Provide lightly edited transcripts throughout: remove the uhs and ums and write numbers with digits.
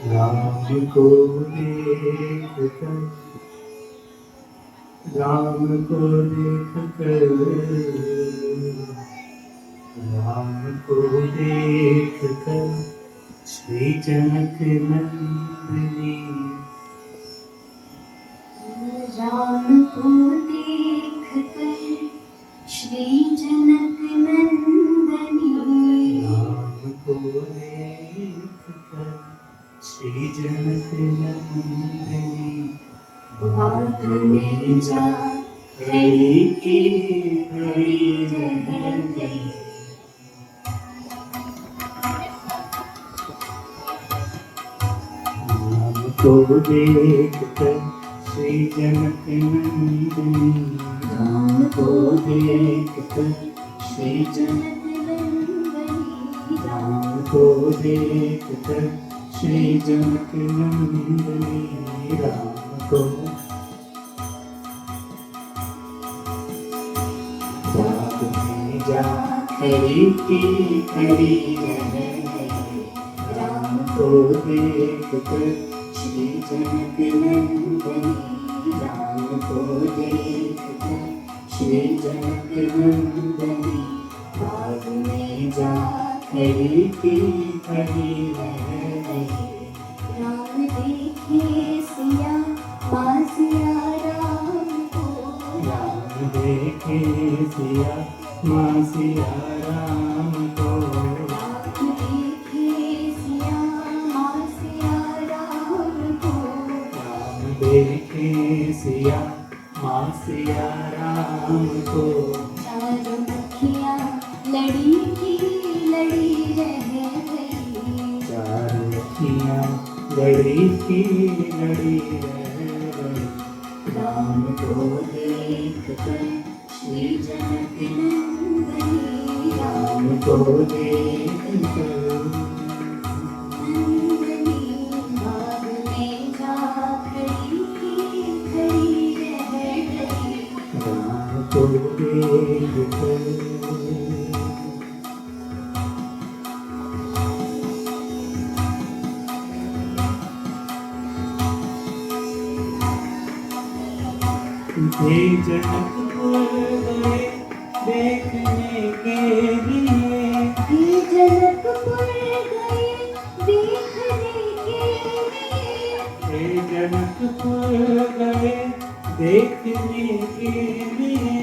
राम को देख कर, राम को देख कर, राम को देख कर श्री जनक नंदिनी, राम को देख कर श्री जनक नंदनी, राम को देख कर श्री जनक नंदिनी, बाग में जा खड़ी की खड़ी रह गई। राम को देख कर श्री जनक नंदिनी, राम को देख कर श्री जनक नंदिनी, राम को देख कर श्री जनक नंदिनी, राम को बाग में जा खड़ी की खड़ी रह गई। राम को देख कर श्री जनक नंदिनी, राम को देख कर श्री जनक नंदिनी, बाग में जा खड़ी की खड़ी रह गई। राम देखे सिया माँ सिया राम को, राम देखे सिया माँ सिया राम को, राम देखे सिया माँ सिया राम को, राम देखे सिया माँ सिया राम को, चारों अखियाँ लड़ी की लड़ी रह गई। चार अखियाँ लड़ी की लड़ी रह गई। राम को देख कर श्री जनक नंदनी, राम को देख कर नंदनी, बाग में जा खड़ी की खड़ी रह गई। राम को देख कर हे जनकपुर गए देखने के लिए, हे जनकपुर गए देखने के लिए, हे जनकपुर गए देखने के लिए,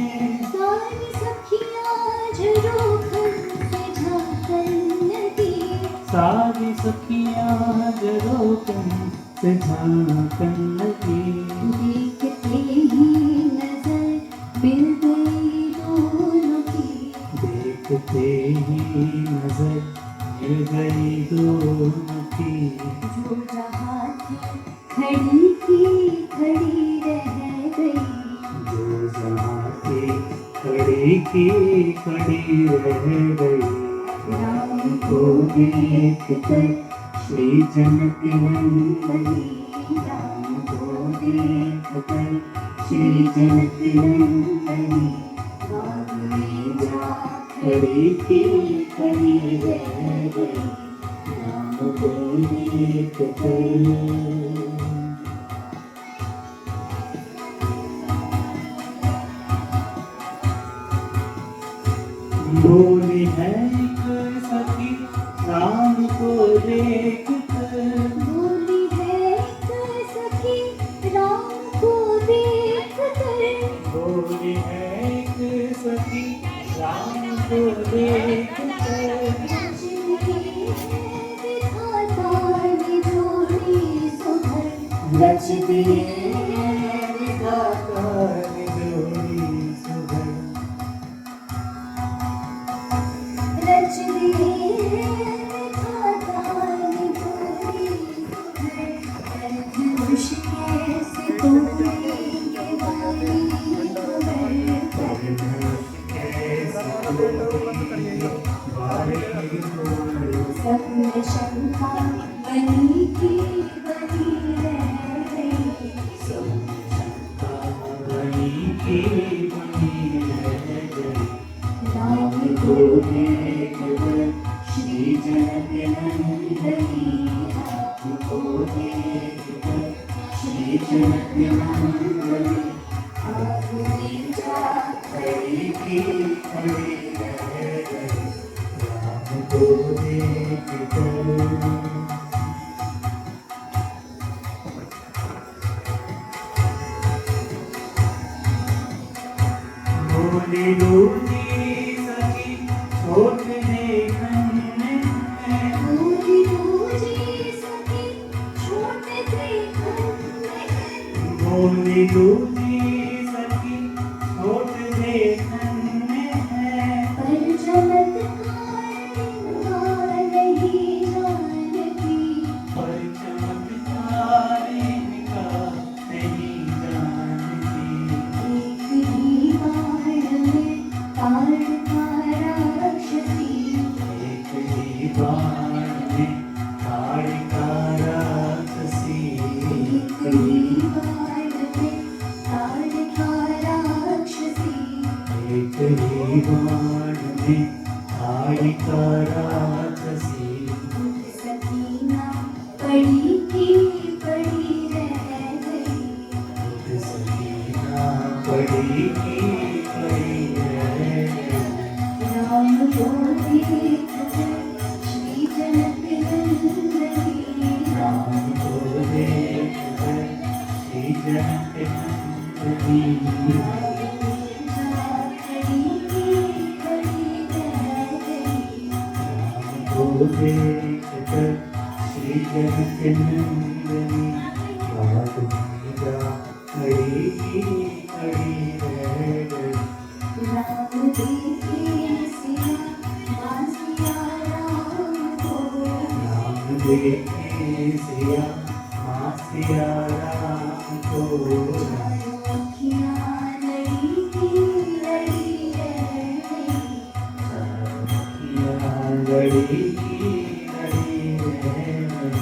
सारी सखियाँ झरोखन से झांकन लगी। सारी सखियाँ झरोखन से झांकन लगी। देखते ही नजर मिल गई दोनों की, देखते ही नजर मिल गई दोनों की, जो जहाँ थी खड़ी की खड़ी रह गई। जो जहाँ थी खड़ी की खड़ी रह गई। राम को देख कर श्री जनक नंदनी, राम को देख कर श्री जनक नंदनी, बाग में जा खड़ी की खड़ी रह गई। राम को देख कर बोली है एक सखी राम को देख कर, बोली है एक सखी राम को देख कर, बोली है एक सखी राम को देख कर, विधाता ने जोड़ी सुधर, रच दिए विधाता ने जोड़ी सुधर, रच दिए विधाता ने जोड़ी सुधर। धनुष कैसे तोड़ेंगे वाली खबर, सब में शंका बनी की बनी रह गई। देखकर श्री जनक नंदन आत्मीजा खड़ी की खड़ी रह गई राम को देखकर। बोली दूजी सखी छोट देखन में, पूरी दूजी सखी छोटे देखन में, बोली दूजी सखी छोट देखन में है, पर चमत्कार नहीं जानती, पर चमत्कार इनका नहीं जानती। एक ही बाण में ताड़ का राक्षसी, एक ही बाण में ताड़िका राक्षसी, एक ही बाण में ताड़ का राक्षसी, एक ही बाण में ताड़िका राक्षसी। सकीना पड़ी की पड़ी रह गई, सकीना पड़ी की पड़ी रह गई। राम को देखकर श्री जनक नंदनी, राम को देखकर श्री जनक नंदनी, खड़ी की खड़ी रह गई, राम को देखकर श्री जनक नंदनी, बात मीरा खड़ी की खड़ी रह गई। राम देखे सिया मासिया राम को, राम देखे सिया माँ सिया राम को, अखियाँ लड़ी की लड़ी रह गई, चारों लड़ी की लड़ी रह गई।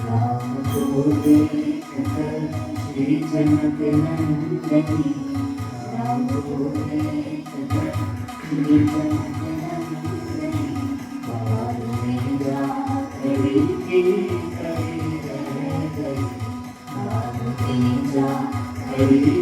राम को देखकर श्री जनक नंदनी, राम को देखकर श्री जनक नंदनी, बाल मीरा खड़ी की खड़ी रह गई। राम मीरा खड़ी